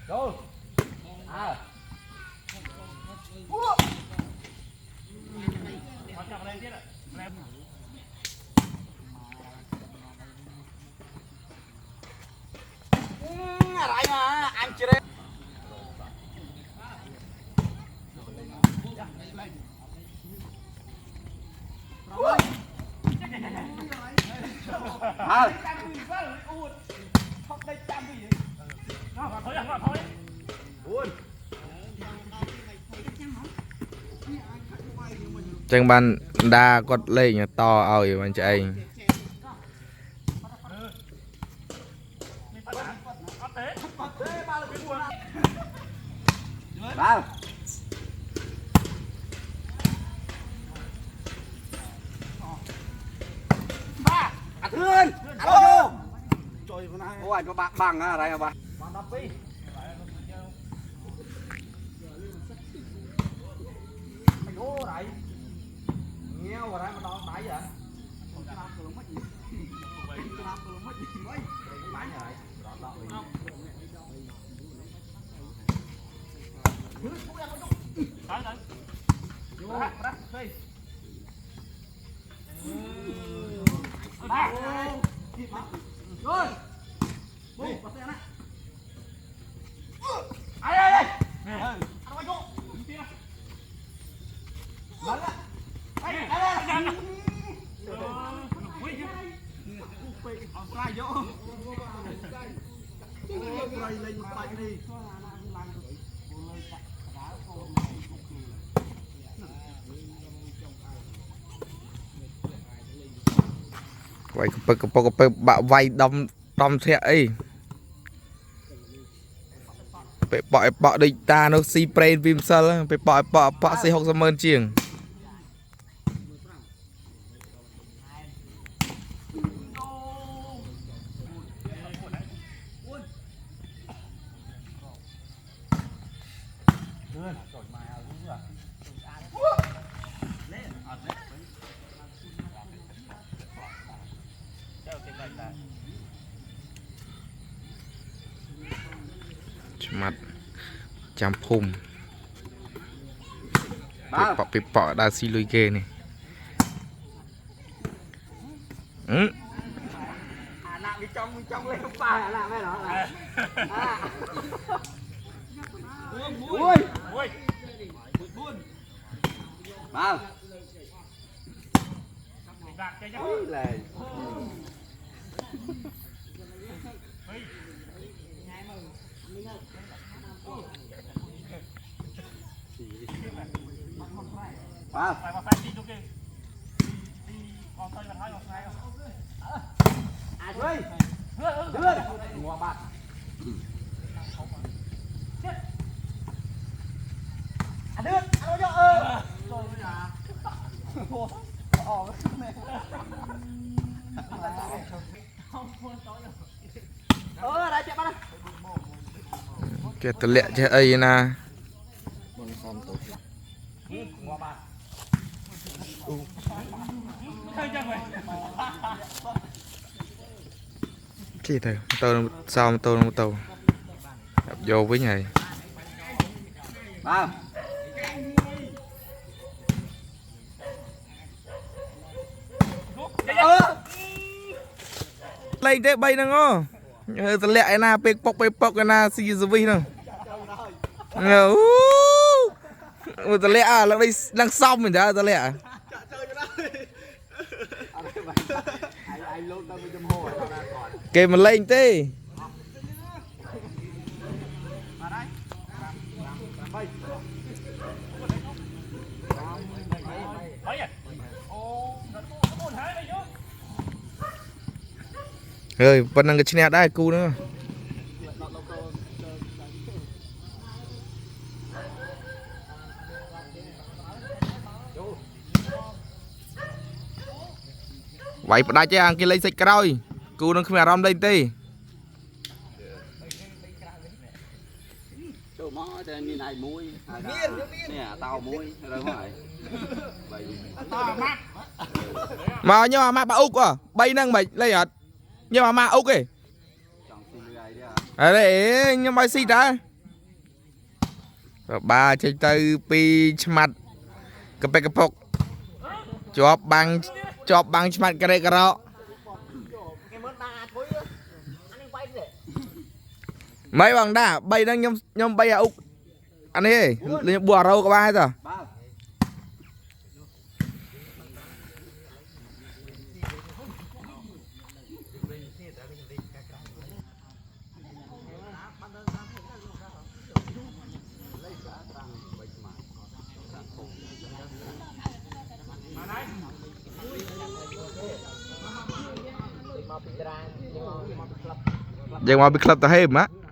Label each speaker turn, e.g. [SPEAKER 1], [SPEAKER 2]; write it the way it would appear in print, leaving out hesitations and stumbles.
[SPEAKER 1] Rồi. À. Lại mà anh chưa đấy. À.
[SPEAKER 2] Chẳng bạn đa quật lên to ơi bạn chạy
[SPEAKER 1] Vào. Ba. À thương. Alo. Trời ơi. Ôi nó bạn bằng à đây hả bạn? Bằng đập đi. Mày vô đấy. Nghèo vào đây mà đo đáy vậy? Bán rồi. Ba. Rồi. Bù, bắt xe này. Ai đây đây. Ăn quay vô. Bắn ạ. Đây, đây. Offside vô. Quay lên một tay đi.
[SPEAKER 2] quay cái bạo vay đâm đâm thẹ ấy phải bỏ đi ta nó si brain viêm sơ phải bỏ si học ra mơn chiềng mặt chăm phum bị bỏ đa xi lùi ghê này
[SPEAKER 1] Làm đi trong lên không phải làm cái đó là ui buồn vào ui lề vào à chơi đưa mua bạn à đưa ăn đâu cho rồi bây giờ đây chạy bắt
[SPEAKER 2] cái tờ lẹ chứ ấy na cái thôi tàu sao tàu vô với nhảy
[SPEAKER 1] vào
[SPEAKER 2] lên thế bay nè ngô tờ lẹ na pe pok na si vi nè tờ lẹ là đây đang xong mình đã tờ lẹ kê mà lên thế rồi vẫn đang cái chuyện này cu nữa vậy đại chơi ăn cái lấy xịt cái rồi cu nó không làm lên tê
[SPEAKER 1] như này muối nè tao muối rồi hỏi
[SPEAKER 2] mà nhưng mà bà úc à bay năng mày lấy nhưng mà úc ấy ở đây nhưng mà xịt ra ba chơi từ pi chmat cái bọc chọp băng chmat cái đấy đó mấy bằng đá bay đang nhom bay à úc anh ấy lên bùa râu có ba hết rồi Jangan mau club terheb mak.